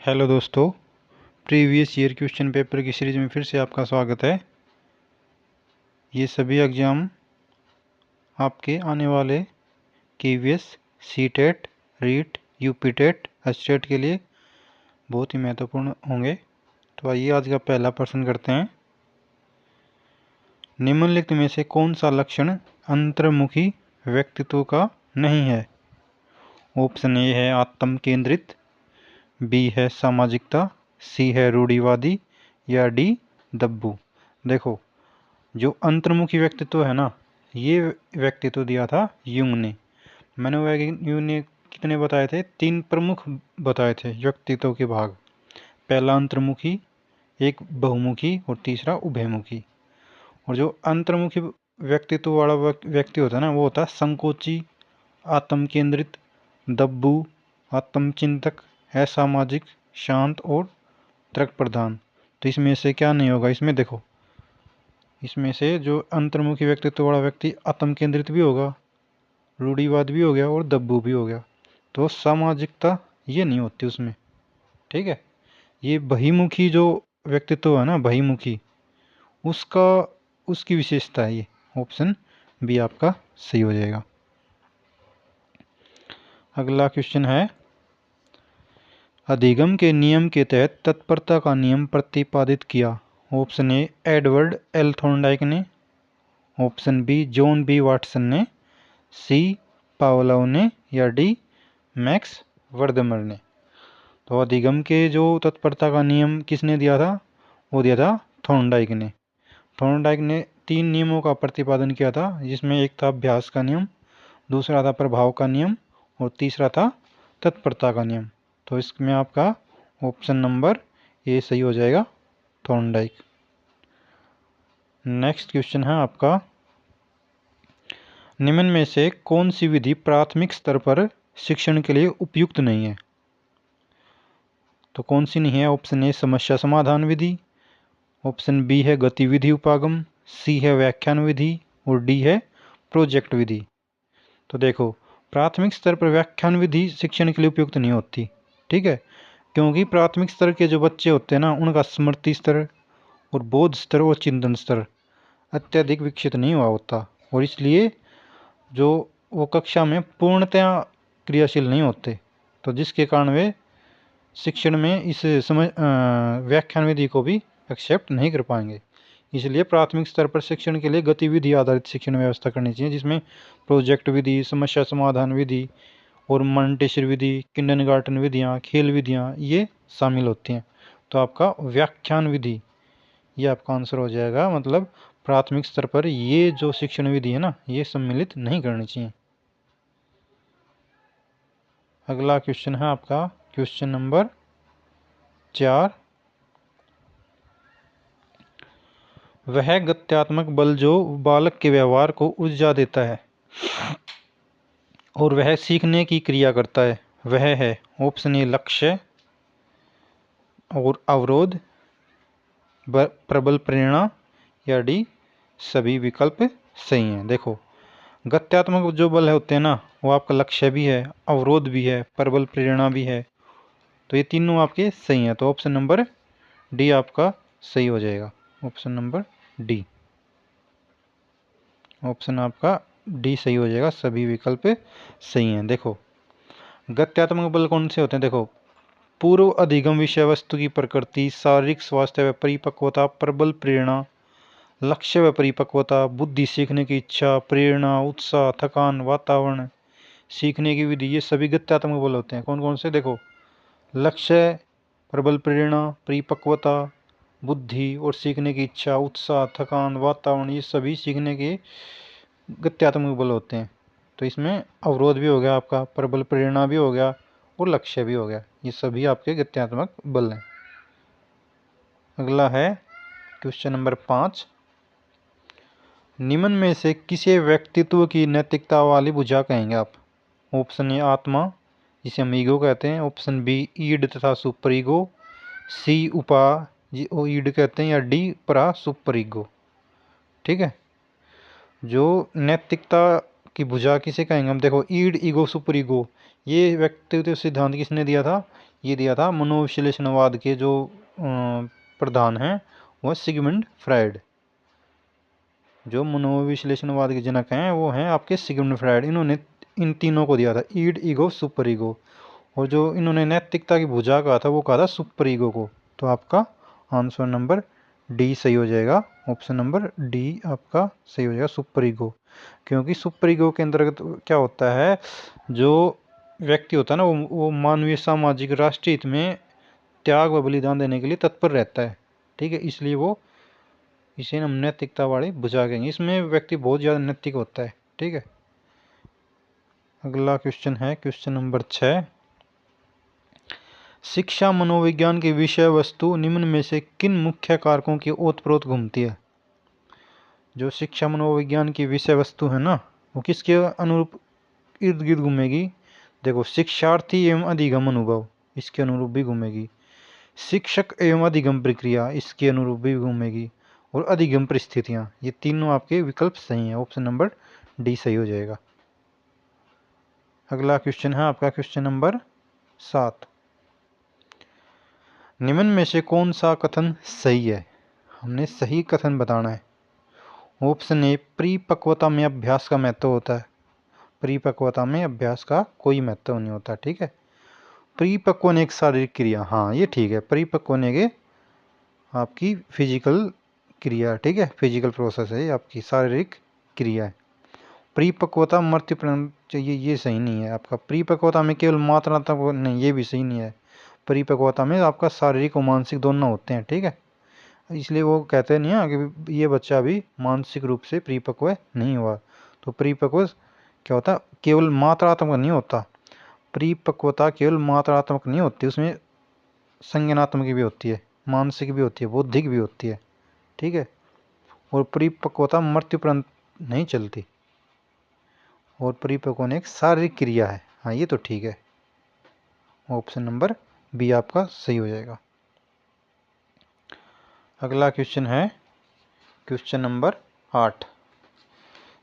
Hello दोस्तों, previous year question paper की series में फिर से आपका स्वागत है। ये सभी एग्ज़ाम आपके आने वाले KVS, CTET, REET, UPTET, HTET के लिए बहुत ही महत्वपूर्ण होंगे। तो आइए आज का पहला प्रश्न करते हैं। निम्नलिखित में से कौन सा लक्षण अंतर्मुखी व्यक्तित्व का नहीं है? ऑप्शन ए है आत्म केंद्रित, बी है सामाजिकता, सी है रूढ़िवादी या डी दब्बू। देखो, जो अंतर्मुखी व्यक्तित्व है ना, ये व्यक्तित्व दिया था यूंग ने। यूंग ने कितने बताए थे? 3 प्रमुख बताए थे व्यक्तित्व के भाग। पहला अंतर्मुखी, एक बहुमुखी और तीसरा उभयमुखी। और जो अंतर्मुखी व्यक्तित्व वाला व्यक्ति होता है ना, वो होता है संकोची, आत्म केंद्रित, दब्बू, आत्मचिंतक, असामाजिक, शांत और तर्क प्रधान। तो इसमें से क्या नहीं होगा? इसमें देखो, इसमें से जो अंतर्मुखी व्यक्तित्व वाला व्यक्ति आत्म केंद्रित भी होगा, रूढ़िवाद भी हो गया और दब्बू भी हो गया। तो सामाजिकता ये नहीं होती उसमें, ठीक है। ये बहिमुखी जो व्यक्तित्व है ना, बहिमुखी, उसकी विशेषता है ये। ऑप्शन बी आपका सही हो जाएगा। अगला क्वेश्चन है, अधिगम के नियम के तहत तत्परता का नियम प्रतिपादित किया। Option A Edward L Thorndike ने, option B John B Watson ने, सी पावलोव ने या डी मैक्स वर्दमर ने। तो अधिगम के जो तत्परता का नियम किसने दिया था? वो दिया था थॉर्नडाइक ने। थॉर्नडाइक ने 3 नियमों का प्रतिपादन किया था, जिसमें एक था अभ्यास का नियम, दूसरा था प्रभाव का नियम और तीसरा था तत्परता का नियम। तो इसमें आपका ऑप्शन नंबर ए सही हो जाएगा, थॉर्नडाइक। नेक्स्ट क्वेश्चन है आपका, निम्न में से कौन सी विधि प्राथमिक स्तर पर शिक्षण के लिए उपयुक्त नहीं है? तो कौन सी नहीं है? ऑप्शन ए समस्या समाधान विधि, ऑप्शन बी है गतिविधि उपागम, सी है व्याख्यान विधि और डी है प्रोजेक्ट विधि। तो देखो, प्राथमिक स्तर पर व्याख्यान विधि शिक्षण के लिए उपयुक्त नहीं होती, ठीक है, क्योंकि प्राथमिक स्तर के जो बच्चे होते हैं ना, उनका स्मृति स्तर और बोध स्तर और चिंतन स्तर अत्यधिक विकसित नहीं हुआ होता, और इसलिए जो वो कक्षा में पूर्णतया क्रियाशील नहीं होते, तो जिसके कारण वे शिक्षण में इस व्याख्यान विधि को भी एक्सेप्ट नहीं कर पाएंगे। इसलिए प्राथमिक स्तर पर शिक्षण के लिए गतिविधि आधारित शिक्षण व्यवस्था करनी चाहिए, जिसमें प्रोजेक्ट विधि, समस्या समाधान विधि और मॉन्टेसरी विधि, किंडरगार्टन विधियाँ, खेल विधियाँ ये शामिल होती हैं। तो आपका व्याख्यान विधि ये आपका आंसर हो जाएगा। मतलब प्राथमिक स्तर पर ये जो शिक्षण विधि है ना, ये सम्मिलित नहीं करनी चाहिए। अगला क्वेश्चन है आपका क्वेश्चन नंबर 4। वह गत्यात्मक बल जो बालक के व्यवहार को ऊर्जा देता है और वह सीखने की क्रिया करता है, वह है ऑप्शन ए लक्ष्य और अवरोध, प्रबल प्रेरणा या डी सभी विकल्प सही हैं। देखो, गत्यात्मक जो बल होते हैं ना, वो आपका लक्ष्य भी है, अवरोध भी है, प्रबल प्रेरणा भी है, तो ये तीनों आपके सही हैं। तो ऑप्शन नंबर डी आपका सही हो जाएगा। ऑप्शन नंबर डी, ऑप्शन आपका डी सही हो जाएगा, सभी विकल्प सही हैं। देखो, गत्यात्मक बल कौन से होते हैं? देखो, पूर्व अधिगम विषय वस्तु की प्रकृति, शारीरिक स्वास्थ्य व परिपक्वता, प्रबल प्रेरणा, लक्ष्य व परिपक्वता, बुद्धि, सीखने की इच्छा, प्रेरणा, उत्साह, थकान, वातावरण, सीखने की विधि, ये सभी गत्यात्मक बल होते हैं। कौन कौन से? देखो, लक्ष्य, प्रबल प्रेरणा, परिपक्वता, बुद्धि और सीखने की इच्छा, उत्साह, थकान, वातावरण, ये सभी सीखने के गत्यात्मक बल होते हैं। तो इसमें अवरोध भी हो गया आपका, प्रबल प्रेरणा भी हो गया और लक्ष्य भी हो गया, ये सभी आपके गत्यात्मक बल हैं। अगला है क्वेश्चन नंबर 5। निम्न में से किसे व्यक्तित्व की नैतिकता वाली भुजा कहेंगे आप? ऑप्शन ए आत्मा, जिसे हम ईगो कहते हैं, ऑप्शन बी ईड तथा सुपर ईगो, सी उपा ईड कहते हैं या डी परा सुपर ईगो। ठीक है, जो नैतिकता की भुजा किसे कहेंगे हम? देखो, ईड, ईगो, सुपर ईगो, ये व्यक्तित्व सिद्धांत किसने दिया था? ये दिया था मनोविश्लेषणवाद के जो प्रधान हैं वो सिगमंड फ्रायड। जो मनोविश्लेषणवाद के जनक हैं वो हैं आपके सिगमंड फ्रायड। इन्होंने इन तीनों को दिया था, ईड, ईगो, सुपर ईगो। और जो इन्होंने नैतिकता की भुजा कहा था वो कहा था सुपर ईगो को। तो आपका आंसर नंबर डी सही हो जाएगा। ऑप्शन नंबर डी आपका सही हो जाएगा, सुपर ईगो। क्योंकि सुपर ईगो के अंतर्गत क्या होता है, जो व्यक्ति होता है ना वो मानवीय, सामाजिक, राष्ट्रीय हित में त्याग व बलिदान देने के लिए तत्पर रहता है। ठीक है, इसलिए वो इसे हम नैतिकता वाले भुजा कहेंगे। इसमें व्यक्ति बहुत ज़्यादा नैतिक होता है। ठीक है, अगला क्वेश्चन है क्वेश्चन नंबर 6। शिक्षा मनोविज्ञान की विषय वस्तु निम्न में से किन मुख्य कारकों की ओतप्रोत घूमती है? जो शिक्षा मनोविज्ञान की विषय वस्तु है ना वो किसके अनुरूप इर्द गिर्द घूमेगी? देखो, शिक्षार्थी एवं अधिगम अनुभव, इसके अनुरूप भी घूमेगी। शिक्षक एवं अधिगम प्रक्रिया, इसके अनुरूप भी घूमेगी। और अधिगम परिस्थितियां, ये तीनों आपके विकल्प सही हैं। ऑप्शन नंबर डी सही हो जाएगा। अगला क्वेश्चन है आपका क्वेश्चन नंबर 7। निम्न में से कौन सा कथन सही है? हमने सही कथन बताना है। ऑप्शन ए, परिपक्वता में अभ्यास का महत्व होता है। परिपक्वता में अभ्यास का कोई महत्व नहीं होता। ठीक है, परिपक्व होने एक शारीरिक क्रिया, हाँ ये ठीक है। परिपक्व होने के आपकी फिजिकल क्रिया, ठीक है, फिजिकल प्रोसेस है, आपकी शारीरिक क्रिया है। परिपक्वता मृत्यु पर्यंत चाहिए, ये सही नहीं है आपका। परिपक्वता में केवल मात्रात्मक नहीं, ये भी सही नहीं है। परिपक्वता में आपका शारीरिक और मानसिक दोनों होते हैं। ठीक है, इसलिए वो कहते नहीं है कि ये बच्चा अभी मानसिक रूप से परिपक्व नहीं हुआ। तो परिपक्व क्या होता है, केवल मात्रात्मक नहीं होता। परिपक्वता केवल मात्रात्मक नहीं होती, उसमें संज्ञानात्मक भी होती है, मानसिक भी होती है, बौद्धिक भी होती है। ठीक है, और परिपक्वता मृत्यु पर्यंत नहीं चलती। और परिपक्व होने एक शारीरिक क्रिया है, हाँ ये तो ठीक है। ऑप्शन नंबर बी आपका सही हो जाएगा। अगला क्वेश्चन है क्वेश्चन नंबर 8।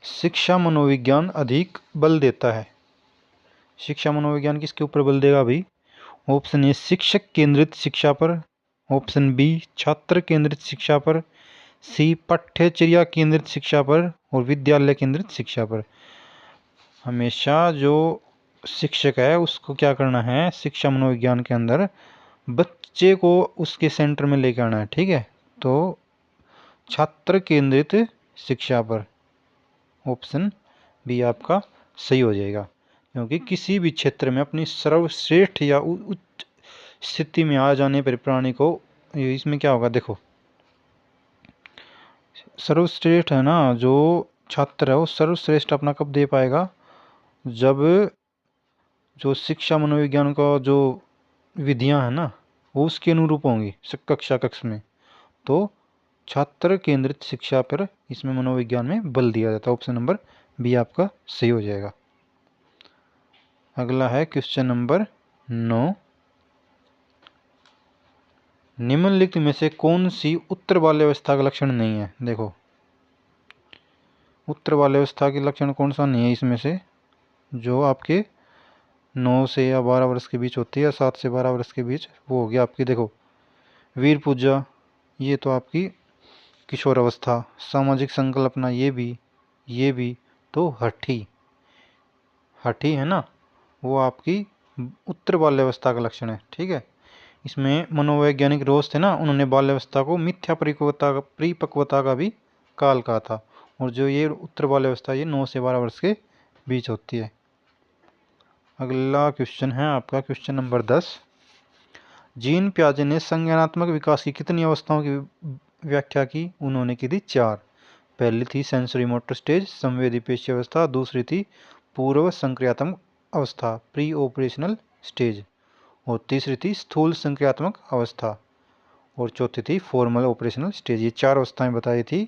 शिक्षा मनोविज्ञान अधिक बल देता है। शिक्षा मनोविज्ञान किसके ऊपर बल देगा भाई? ऑप्शन ए, शिक्षक केंद्रित शिक्षा पर। ऑप्शन बी, छात्र केंद्रित शिक्षा पर। सी, पाठ्यचर्या केंद्रित शिक्षा पर। और विद्यालय केंद्रित शिक्षा पर। हमेशा जो शिक्षक है उसको क्या करना है, शिक्षा मनोविज्ञान के अंदर बच्चे को उसके सेंटर में लेकर आना है। ठीक है, तो छात्र केंद्रित शिक्षा पर। ऑप्शन बी आपका सही हो जाएगा। क्योंकि किसी भी क्षेत्र में अपनी सर्वश्रेष्ठ या उच्च स्थिति में आ जाने पर प्राणी को, इसमें क्या होगा देखो, सर्वश्रेष्ठ है ना, जो छात्र है वो सर्वश्रेष्ठ अपना कब दे पाएगा? जब जो शिक्षा मनोविज्ञान का जो विधियां है ना वो उसके अनुरूप होंगी कक्षा कक्ष में। तो छात्र केंद्रित शिक्षा पर इसमें मनोविज्ञान में बल दिया जाता है। ऑप्शन नंबर बी आपका सही हो जाएगा। अगला है क्वेश्चन नंबर 9। निम्नलिखित में से कौन सी उत्तर बाल्यावस्था का लक्षण नहीं है? देखो, उत्तर बाल्यावस्था के लक्षण कौन सा नहीं है इसमें से? जो आपके 9 से या 12 वर्ष के बीच होती है, या 7 से 12 वर्ष के बीच, वो हो गया आपकी देखो वीर पूजा, ये तो आपकी किशोर अवस्था। सामाजिक संकल्पना, ये भी तो हठी है ना, वो आपकी उत्तर बाल्यावस्था का लक्षण है। ठीक है, इसमें मनोवैज्ञानिक रोज थे ना, उन्होंने बाल्यावस्था को मिथ्या परिपक्वता का भी काल कहा था। और जो ये उत्तर बाल्यावस्था ये 9 से 12 वर्ष के बीच होती है। अगला क्वेश्चन है आपका क्वेश्चन नंबर 10। जीन पियाजे ने संज्ञानात्मक विकास की कितनी अवस्थाओं की व्याख्या की? उन्होंने की थी 4। पहली थी सेंसरी मोटर स्टेज, संवेदी पेशी अवस्था। दूसरी थी पूर्व संक्रियात्मक अवस्था, प्री ऑपरेशनल स्टेज। और तीसरी थी स्थूल संक्रियात्मक अवस्था। और चौथी थी फॉर्मल ऑपरेशनल स्टेज। ये 4 अवस्थाएं बताई थी,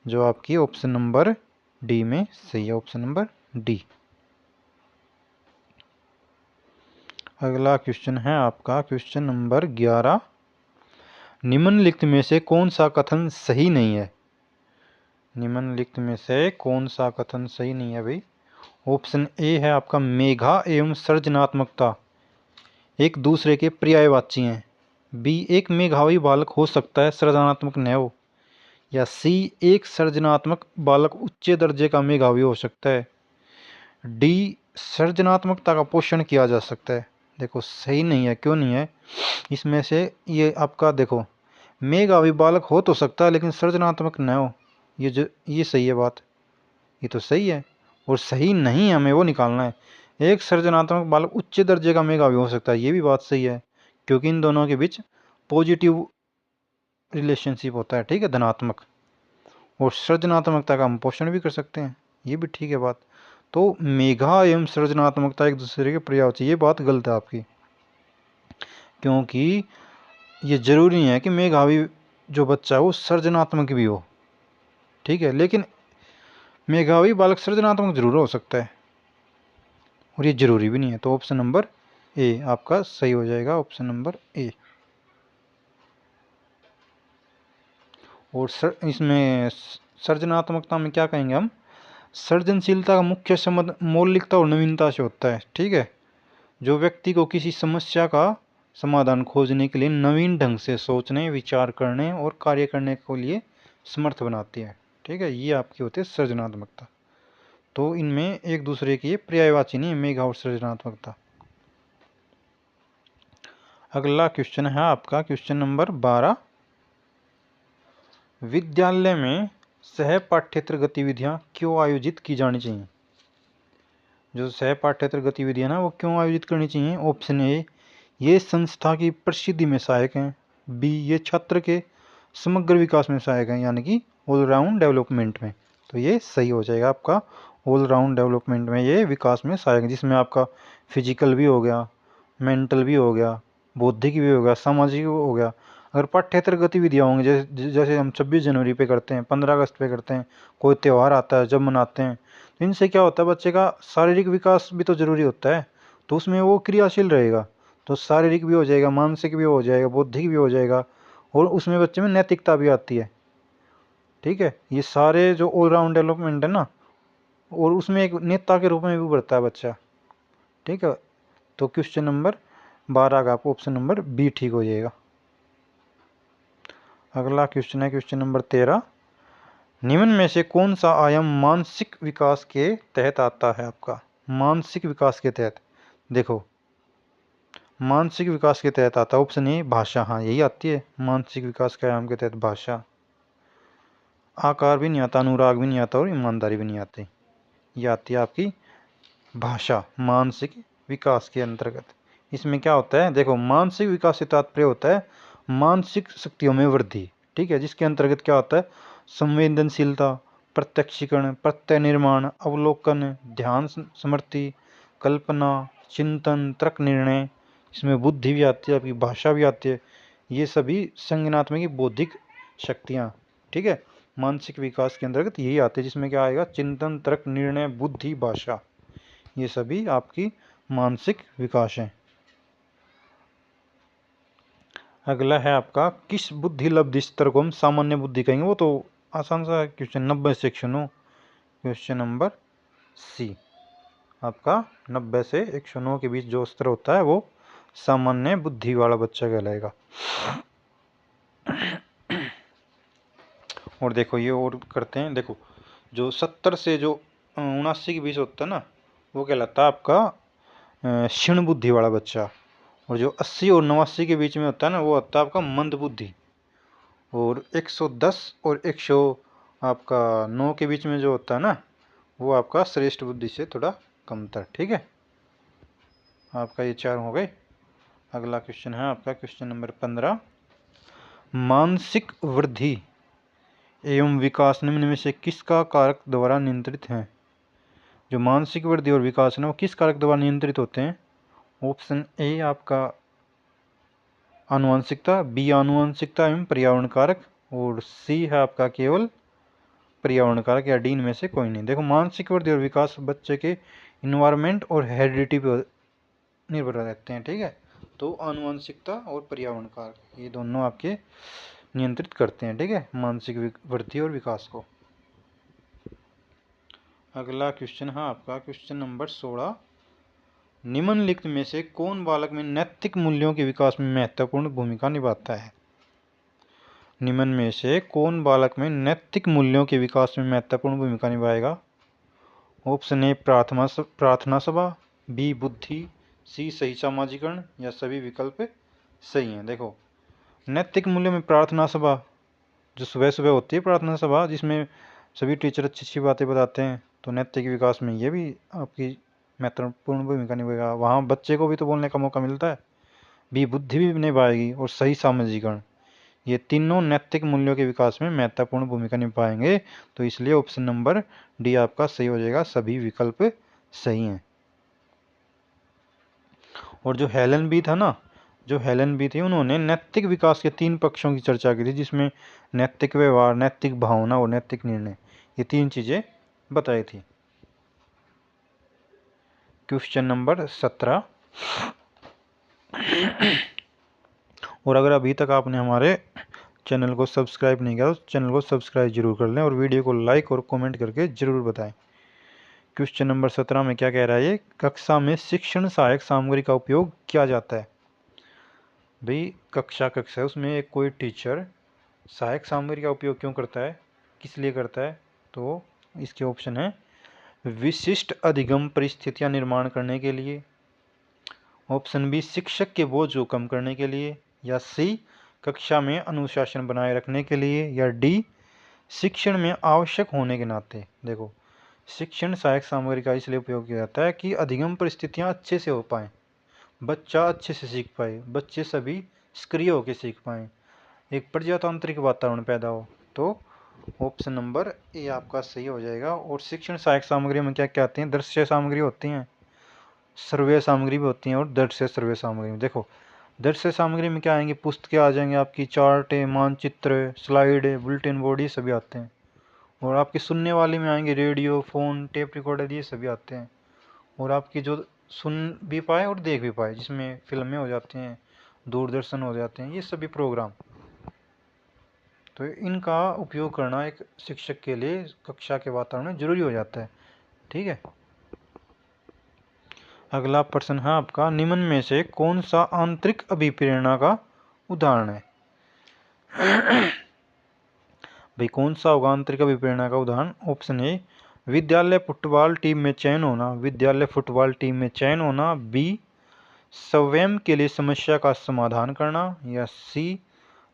जो आपकी ऑप्शन नंबर डी में सही है। Option number D. अगला क्वेश्चन है आपका क्वेश्चन नंबर 11। निम्नलिखित में से कौन सा कथन सही नहीं है? निम्नलिखित में से कौन सा कथन सही नहीं है भाई? ऑप्शन ए है आपका, मेघा एवं सृजनात्मकता एक दूसरे के पर्यायवाची हैं। बी, एक मेधावी बालक हो सकता है सृजनात्मक न हो। या सी, एक सृजनात्मक बालक उच्च दर्जे का मेधावी हो सकता है। डी, सृजनात्मकता का पोषण किया जा सकता है। देखो सही नहीं है, क्यों नहीं है इसमें से, ये आपका देखो मेधावी बालक हो तो सकता है लेकिन सृजनात्मक न हो, ये सही है बात, ये तो सही है। और सही नहीं है, हमें वो निकालना है। एक सृजनात्मक बालक उच्च दर्जे का मेधावी हो सकता है, ये भी बात सही है, क्योंकि इन दोनों के बीच पॉजिटिव रिलेशनशिप होता है, ठीक है, धनात्मक। और सृजनात्मकता का हम पोषण भी कर सकते हैं, ये भी ठीक है बात। तो मेघा एवं सृजनात्मकता एक दूसरे के पर्यायवाची, ये बात गलत है आपकी, क्योंकि ये जरूरी नहीं है कि मेघावी जो बच्चा है वो सृजनात्मक भी हो, ठीक है, लेकिन मेघावी बालक सृजनात्मक जरूर हो सकता है, और ये जरूरी भी नहीं है। तो ऑप्शन नंबर ए आपका सही हो जाएगा, ऑप्शन नंबर ए। और इसमें सृजनात्मकता में क्या कहेंगे हम, सृजनशीलता का मुख्य संबंध मौलिकता और नवीनता से होता है, ठीक है, जो व्यक्ति को किसी समस्या का समाधान खोजने के लिए नवीन ढंग से सोचने, विचार करने और कार्य करने के लिए समर्थ बनाती है, ठीक है, ये आपकी होती है सृजनात्मकता। तो इनमें एक दूसरे की पर्यायवाची नहीं है, मेघा और सृजनात्मकता। अगला क्वेश्चन है आपका क्वेश्चन नंबर 12। विद्यालय में सह पाठ्येतर गतिविधियां क्यों आयोजित की जानी चाहिए। जो सह पाठ्येतर गतिविधियां ना वो क्यों आयोजित करनी चाहिए। ऑप्शन ए, ये संस्था की प्रसिद्धि में सहायक हैं। बी, ये छात्र के समग्र विकास में सहायक हैं, यानी कि ऑलराउंड डेवलपमेंट में। तो ये सही हो जाएगा आपका, ऑलराउंड डेवलपमेंट में ये विकास में सहायक है, जिसमें आपका फिजिकल भी हो गया, मेंटल भी हो गया, बौद्धिक भी हो गया, सामाजिक भी हो गया। अगर पाठ्येतर गतिविधियाँ होंगी, जैसे हम 26 जनवरी पे करते हैं, 15 अगस्त पे करते हैं, कोई त्यौहार आता है जब मनाते हैं, तो इनसे क्या होता है, बच्चे का शारीरिक विकास भी तो जरूरी होता है, तो उसमें वो क्रियाशील रहेगा, तो शारीरिक भी हो जाएगा, मानसिक भी हो जाएगा, बौद्धिक भी हो जाएगा, और उसमें बच्चे में नैतिकता भी आती है, ठीक है। ये सारे जो ऑलराउंड डेवलपमेंट है ना, और उसमें एक नेता के रूप में भी उभरता है बच्चा, ठीक है। तो क्वेश्चन नंबर 12 का ऑप्शन नंबर बी ठीक हो जाएगा। अगला क्वेश्चन है क्वेश्चन नंबर 13। निम्न में से कौन सा आयाम मानसिक विकास के तहत आता है आपका। मानसिक विकास के तहत, देखो मानसिक विकास के तहत आता है ऑप्शन ए भाषा, हाँ यही आती है मानसिक विकास के आयाम के तहत भाषा। आकार भी नहीं आता, अनुराग भी नहीं आता, और ईमानदारी भी नहीं आती, ये आती है आपकी भाषा मानसिक विकास के अंतर्गत। इसमें क्या होता है, देखो मानसिक विकास से तात्पर्य होता है मानसिक शक्तियों में वृद्धि, ठीक है, जिसके अंतर्गत क्या होता है, संवेदनशीलता, प्रत्यक्षीकरण, प्रत्यय निर्माण, अवलोकन, ध्यान स्मृति, कल्पना, चिंतन, तर्क निर्णय, इसमें बुद्धि भी आती है, आपकी भाषा भी आती है, ये सभी संज्ञानात्मक की बौद्धिक शक्तियाँ, ठीक है, मानसिक विकास के अंतर्गत यही आते हैं, जिसमें क्या आएगा, चिंतन, तर्क, निर्णय, बुद्धि, भाषा, ये सभी आपकी मानसिक विकास हैं। अगला है आपका किस बुद्धि लब्धि स्तर को हम सामान्य बुद्धि कहेंगे। वो तो आसान सा क्वेश्चन, 90 से 109, क्वेश्चन नंबर सी आपका 90 से 109 के बीच जो स्तर होता है वो सामान्य बुद्धि वाला बच्चा कहलाएगा। और देखो ये और करते हैं, देखो जो 70 से जो 79 के बीच होता है ना, वो कहलाता है आपका क्षीण बुद्धि वाला बच्चा। और जो 80 और 89 के बीच में होता है ना, वो होता है आपका मंद बुद्धि। और 110 और 100 आपका 9 के बीच में जो होता है ना, वो आपका श्रेष्ठ बुद्धि से थोड़ा कमतर, ठीक है। आपका ये 4 हो गए। अगला क्वेश्चन है आपका क्वेश्चन नंबर 15। मानसिक वृद्धि एवं विकास निम्न में से किसका कारक द्वारा नियंत्रित है। जो मानसिक वृद्धि और विकास है वो किस कारक द्वारा नियंत्रित होते हैं। ऑप्शन ए आपका आनुवंशिकता, बी आनुवंशिकता एवं पर्यावरण कारक, और सी है आपका केवल पर्यावरण कारक, या डी में से कोई नहीं। देखो मानसिक वृद्धि और विकास बच्चे के इन्वायरमेंट और हेरिडिटी पर निर्भर रहते हैं, ठीक है। तो आनुवंशिकता और पर्यावरण कारक ये दोनों आपके नियंत्रित करते हैं, ठीक है, मानसिक वृद्धि और विकास को। अगला क्वेश्चन है आपका क्वेश्चन नंबर 16। निम्नलिखित में से कौन बालक में नैतिक मूल्यों के विकास में महत्वपूर्ण भूमिका निभाता है? निम्न में से कौन बालक में नैतिक मूल्यों के विकास में महत्वपूर्ण भूमिका निभाएगा? ऑप्शन ए प्रार्थना सभा, बी बुद्धि, सी सही सामाजिकरण या सभी विकल्प सही हैं। देखो, नैतिक मूल्यों में प्रार्थना सभा, जो सुबह सुबह होती है प्रार्थना सभा, जिसमें सभी टीचर अच्छी अच्छी बातें बताते हैं, तो नैतिक विकास में ये भी आपकी महत्वपूर्ण भूमिका निभाएगा। वहाँ बच्चे को भी तो बोलने का मौका मिलता है। बी बुद्धि भी निभाएगी और सही सामाजिकरण, ये तीनों नैतिक मूल्यों के विकास में महत्वपूर्ण भूमिका निभाएंगे। तो इसलिए ऑप्शन नंबर डी आपका सही हो जाएगा, सभी विकल्प सही हैं। और जो हेलन बी था ना, जो हेलन बी थी, उन्होंने नैतिक विकास के 3 पक्षों की चर्चा की थी, जिसमें नैतिक व्यवहार, नैतिक भावना और नैतिक निर्णय, ये 3 चीजें बताई थी। Question number 17। और अगर अभी तक आपने हमारे चैनल को सब्सक्राइब नहीं किया तो चैनल को सब्सक्राइब जरूर कर लें और वीडियो को लाइक और कमेंट करके जरूर बताएं। क्वेश्चन नंबर 17 में क्या कह रहा है ये? कक्षा में शिक्षण सहायक सामग्री का उपयोग किया जाता है। भाई कक्षा है, उसमें एक कोई टीचर सहायक सामग्री का उपयोग क्यों करता है, किस लिए करता है? तो इसके ऑप्शन है विशिष्ट अधिगम परिस्थितियां निर्माण करने के लिए, ऑप्शन बी शिक्षक के बोझ को कम करने के लिए, या सी कक्षा में अनुशासन बनाए रखने के लिए, या डी शिक्षण में आवश्यक होने के नाते। देखो, शिक्षण सहायक सामग्री का इसलिए उपयोग किया जाता है कि अधिगम परिस्थितियां अच्छे से हो पाए, बच्चा अच्छे से सीख पाए, बच्चे सभी सक्रिय होकर सीख पाए, एक प्रजातांत्रिक वातावरण पैदा हो। तो ऑप्शन नंबर ए आपका सही हो जाएगा। और शिक्षण सहायक सामग्री में क्या क्या आती हैं? दृश्य सामग्री होती हैं, श्रव्य सामग्री भी होती हैं और दृश्य श्रव्य सामग्री में। देखो, दृश्य सामग्री में क्या आएंगी? पुस्तकें आ जाएंगे आपकी, चार्ट, मानचित्र, स्लाइड, बुलेटिन बोर्ड, ये सभी आते हैं। और आपकी सुनने वाली में आएंगे रेडियो, फ़ोन, टेप रिकॉर्डर, ये सभी आते हैं। और आपकी जो सुन भी पाए और देख भी पाए, जिसमें फिल्में हो जाती हैं, दूरदर्शन हो जाते हैं, ये सभी प्रोग्राम। तो इनका उपयोग करना एक शिक्षक के लिए कक्षा के वातावरण में जरूरी हो जाता है। ठीक है, अगला प्रश्न है आपका, निम्न में से कौन सा आंतरिक अभिप्रेरणा का उदाहरण है? भाई कौन सा होगा आंतरिक अभिप्रेरणा का उदाहरण? ऑप्शन ए विद्यालय फुटबॉल टीम में चयन होना, विद्यालय फुटबॉल टीम में चयन होना, बी स्वयं के लिए समस्या का समाधान करना, या सी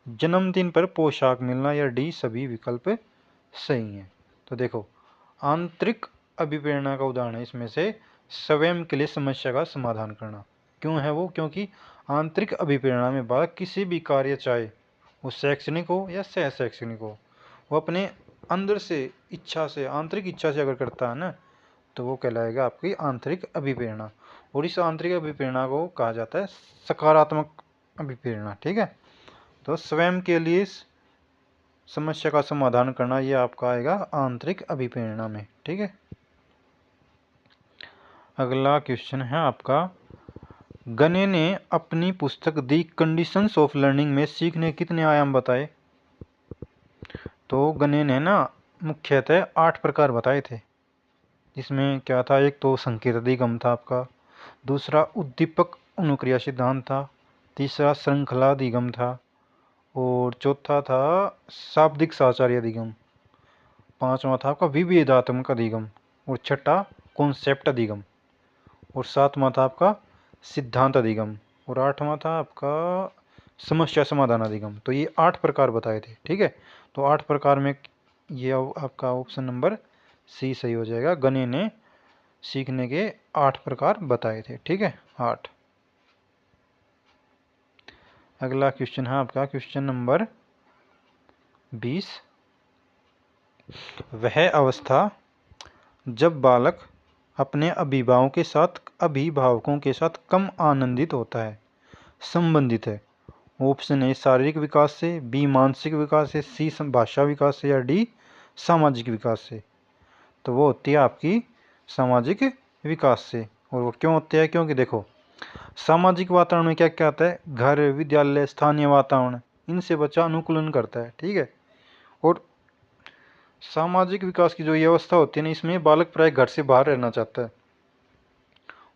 जन्मदिन पर पोशाक मिलना, या डी सभी विकल्प सही हैं। तो देखो, आंतरिक अभिप्रेरणा का उदाहरण है इसमें से स्वयं के लिए समस्या का समाधान करना। क्यों है वो? क्योंकि आंतरिक अभिप्रेरणा में बालक किसी भी कार्य, चाहे वो शैक्षणिक हो या सह शैक्षणिक हो, वो अपने अंदर से इच्छा से, आंतरिक इच्छा से अगर करता है ना, तो वो कहलाएगा आपकी आंतरिक अभिप्रेरणा। और इस आंतरिक अभिप्रेरणा को कहा जाता है सकारात्मक अभिप्रेरणा। ठीक है, तो स्वयं के लिए समस्या का समाधान करना, ये आपका आएगा आंतरिक अभिप्रेरणा में। ठीक है, अगला क्वेश्चन है आपका, गने ने अपनी पुस्तक दी कंडीशंस ऑफ लर्निंग में सीखने कितने आयाम बताए? तो गने ने ना मुख्यतः 8 प्रकार बताए थे। इसमें क्या था? एक तो संकेत अधिगम था आपका, दूसरा उद्दीपक अनुक्रिया सिद्धांत था, तीसरा श्रृंखला अधिगम था, और चौथा था शाब्दिक साचार्य अधिगम, पांचवा था आपका विभेदात्मक अधिगम, और छठा कॉन्सेप्ट अधिगम, और सातवां था आपका सिद्धांत अधिगम, और आठवां था आपका समस्या समाधान अधिगम। तो ये 8 प्रकार बताए थे। ठीक है, तो 8 प्रकार में ये आपका ऑप्शन नंबर सी सही हो जाएगा। गने ने सीखने के 8 प्रकार बताए थे। ठीक है, 8। अगला क्वेश्चन है आपका क्वेश्चन नंबर 20। वह अवस्था जब बालक अपने अभिभावकों के साथ कम आनंदित होता है संबंधित है। ऑप्शन ए शारीरिक विकास से, बी मानसिक विकास से, सी भाषा विकास से, या डी सामाजिक विकास से। तो वो होती है आपकी सामाजिक विकास से। और वो क्यों होते हैं? क्योंकि देखो, सामाजिक वातावरण में क्या क्या आता है? घर, विद्यालय, स्थानीय वातावरण, इनसे बच्चा अनुकूलन करता है। ठीक है, और सामाजिक विकास की जो ये अवस्था होती है ना, इसमें बालक प्राय घर से बाहर रहना चाहता है,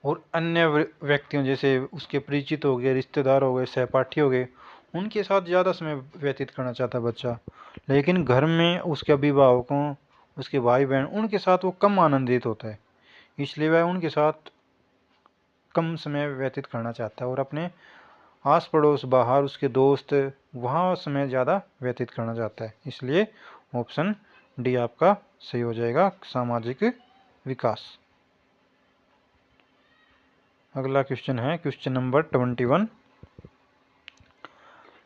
और अन्य व्यक्तियों जैसे उसके परिचित हो गए, रिश्तेदार हो गए, सहपाठी हो गए, उनके साथ ज़्यादा समय व्यतीत करना चाहता है बच्चा। लेकिन घर में उसके अभिभावकों, उसके भाई बहन, उनके साथ वो कम आनंदित होता है, इसलिए वह उनके साथ कम समय व्यतीत करना चाहता है और अपने आस पड़ोस, बाहर उसके दोस्त, वहाँ समय ज़्यादा व्यतीत करना चाहता है। इसलिए ऑप्शन डी आपका सही हो जाएगा, सामाजिक विकास। अगला क्वेश्चन है क्वेश्चन नंबर 21।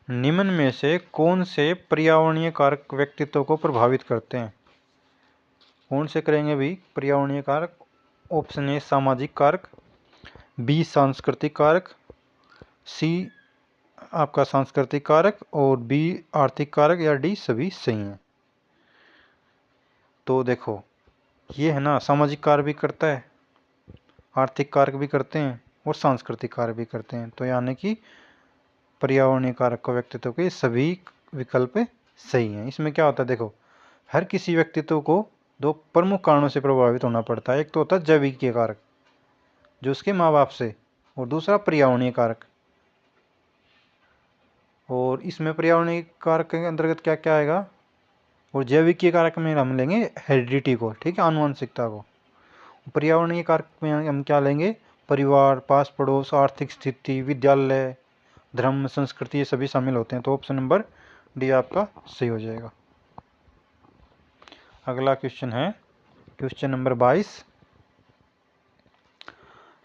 निम्न में से कौन से पर्यावरणीय कारक व्यक्तित्व को प्रभावित करते हैं? कौन से करेंगे भी पर्यावरणीय कारक? ऑप्शन ए सामाजिक कारक, बी सांस्कृतिक कारक, सी आपका सांस्कृतिक कारक और बी आर्थिक कारक, या डी सभी सही हैं। तो देखो ये है ना, सामाजिक कारक भी करता है, आर्थिक कारक भी करते हैं और सांस्कृतिक कारक भी करते हैं। तो यानी कि पर्यावरणीय कारक को व्यक्तित्व के सभी विकल्प सही हैं। इसमें क्या होता है देखो, हर किसी व्यक्तित्व को दो प्रमुख कारणों से प्रभावित होना पड़ता है। एक तो होता है जैविकीय कारक जो उसके माँ बाप से, और दूसरा पर्यावरणीय कारक। और इसमें पर्यावरणीय कारक के अंतर्गत क्या क्या आएगा, और जैविकीय कारक में हम लेंगे हेरिडिटी को, ठीक है, आनुवंशिकता को। पर्यावरणीय कारक में हम क्या लेंगे, परिवार, पास पड़ोस, आर्थिक स्थिति, विद्यालय, धर्म, संस्कृति, ये सभी शामिल होते हैं। तो ऑप्शन नंबर डी आपका सही हो जाएगा। अगला क्वेश्चन है क्वेश्चन नंबर 22।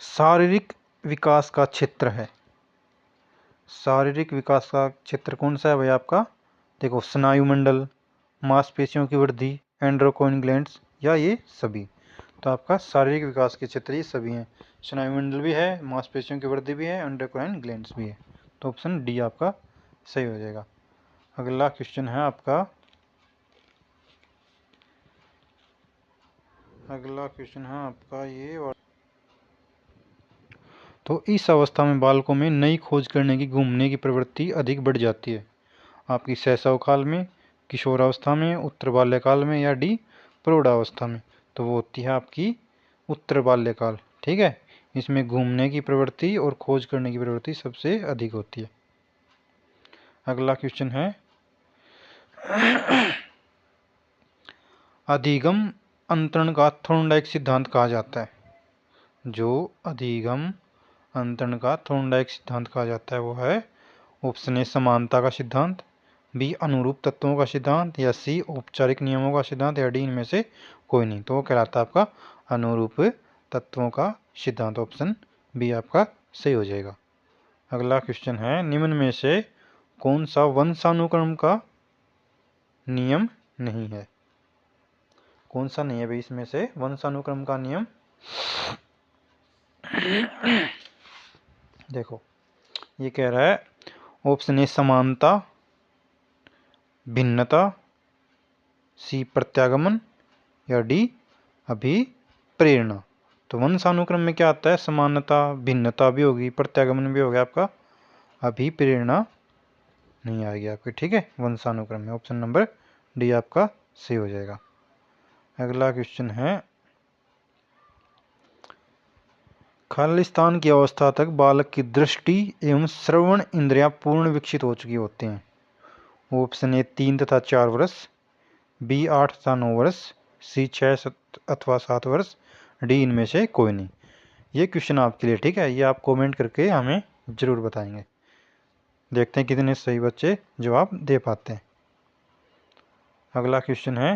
शारीरिक विकास का क्षेत्र है। शारीरिक विकास का क्षेत्र कौन सा है भाई आपका? देखो स्नायु मंडल, मांसपेशियों की वृद्धि, एंडोक्राइन ग्लैंड्स, या ये सभी। तो आपका शारीरिक विकास के क्षेत्र ये सभी हैं, स्नायु मंडल भी है, मांसपेशियों की वृद्धि भी है, एंडोक्राइन ग्लैंड्स भी है। तो ऑप्शन डी आपका सही हो जाएगा। अगला क्वेश्चन है आपका, ये। और तो इस अवस्था में बालकों में नई खोज करने की, घूमने की प्रवृत्ति अधिक बढ़ जाती है। आपकी शैशव काल में, किशोरावस्था में, उत्तर बाल्यकाल में, या डी प्रौढ़ावस्था में। तो वो होती है आपकी उत्तर बाल्यकाल, ठीक है। इसमें घूमने की प्रवृत्ति और खोज करने की प्रवृत्ति सबसे अधिक होती है। अगला क्वेश्चन है अधिगम अंतरण का थॉर्नडाइक सिद्धांत कहा जाता है। जो अधिगम अंतरण का थॉर्नडाइक सिद्धांत कहा जाता है वो है ऑप्शन ए समानता का सिद्धांत, बी अनुरूप तत्वों का सिद्धांत, या सी औपचारिक नियमों का सिद्धांत, या डी इनमें से कोई नहीं। तो वो कहलाता है आपका अनुरूप तत्वों का सिद्धांत। ऑप्शन बी आपका सही हो जाएगा। अगला क्वेश्चन है निम्न में से कौन सा वंशानुक्रम का नियम नहीं है? कौन सा नहीं है भाई इसमें से वंशानुक्रम का नियम? देखो ये कह रहा है ऑप्शन ए समानता, भिन्नता, सी प्रत्यागमन, या डी अभिप्रेरणा। तो वंशानुक्रम में क्या आता है? समानता, भिन्नता भी होगी, प्रत्यागमन भी हो गया, आपका अभिप्रेरणा नहीं आएगी आपकी, ठीक है, वंशानुक्रम में। ऑप्शन नंबर डी आपका सही हो जाएगा। अगला क्वेश्चन है खालिस्तान की अवस्था तक बालक की दृष्टि एवं श्रवण इंद्रियां पूर्ण विकसित हो चुकी होते हैं। ऑप्शन ए 3 तथा 4 वर्ष, बी 8 तथा 9 वर्ष, सी 6 अथवा 7 वर्ष, डी इनमें से कोई नहीं। ये क्वेश्चन आपके लिए, ठीक है, ये आप कमेंट करके हमें ज़रूर बताएंगे। देखते हैं कितने सही बच्चे जवाब दे पाते हैं। अगला क्वेश्चन है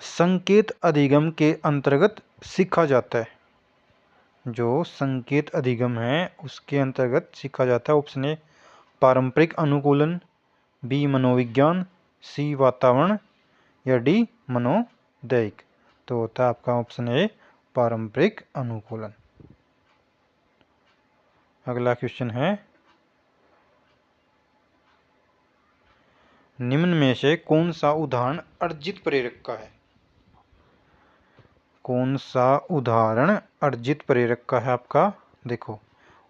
संकेत अधिगम के अंतर्गत सीखा जाता है। जो संकेत अधिगम है उसके अंतर्गत सीखा जाता है। ऑप्शन ए पारंपरिक अनुकूलन, बी मनोविज्ञान, सी वातावरण, या डी मनोदैहिक। तो होता है आपका ऑप्शन ए पारंपरिक अनुकूलन। अगला क्वेश्चन है निम्न में से कौन सा उदाहरण अर्जित प्रेरक का है? कौन सा उदाहरण अर्जित प्रेरक का है आपका? देखो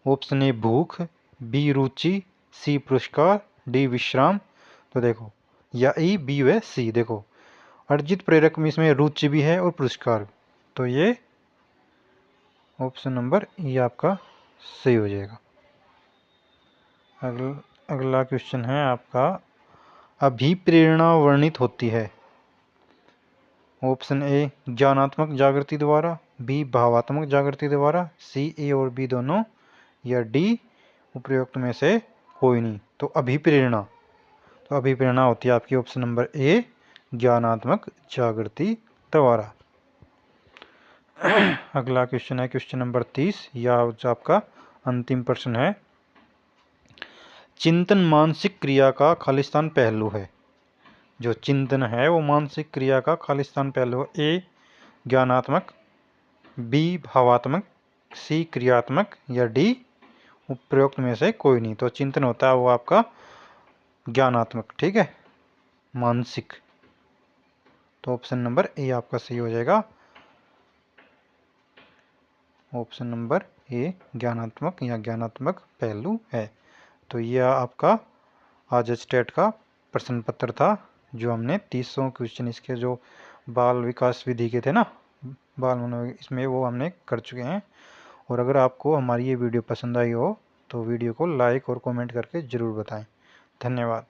ऑप्शन ए भूख, बी रुचि, सी पुरस्कार, डी विश्राम। तो देखो या ई, बी व सी। देखो अर्जित प्रेरक में इसमें रुचि भी है और पुरस्कार, तो ये ऑप्शन नंबर ई आपका सही हो जाएगा। अगला क्वेश्चन है आपका, अभिप्रेरणा वर्णित होती है। ऑप्शन ए ज्ञानात्मक जागृति द्वारा, बी भावात्मक जागृति द्वारा, सी ए और बी दोनों, या डी उपरोक्त में से कोई नहीं। तो अभिप्रेरणा होती है आपकी ऑप्शन नंबर ए ज्ञानात्मक जागृति द्वारा। अगला क्वेश्चन है क्वेश्चन नंबर 30, या आपका अंतिम प्रश्न है, चिंतन मानसिक क्रिया का खालिस्तान पहलू है। जो चिंतन है वो मानसिक क्रिया का खालिस्तान पहलू है। ए ज्ञानात्मक, बी भावात्मक, सी क्रियात्मक, या डी उपरोक्त में से कोई नहीं। तो चिंतन होता है वो आपका ज्ञानात्मक, ठीक है, मानसिक। तो ऑप्शन नंबर ए आपका सही हो जाएगा। ऑप्शन नंबर ए ज्ञानात्मक या ज्ञानात्मक पहलू है। तो यह आपका आज स्टेट का प्रश्न पत्र था, जो हमने 300 क्वेश्चन इसके जो बाल विकास विधि के थे ना, बाल मनोविज्ञान, इसमें वो हमने कर चुके हैं। और अगर आपको हमारी ये वीडियो पसंद आई हो तो वीडियो को लाइक और कमेंट करके ज़रूर बताएं। धन्यवाद।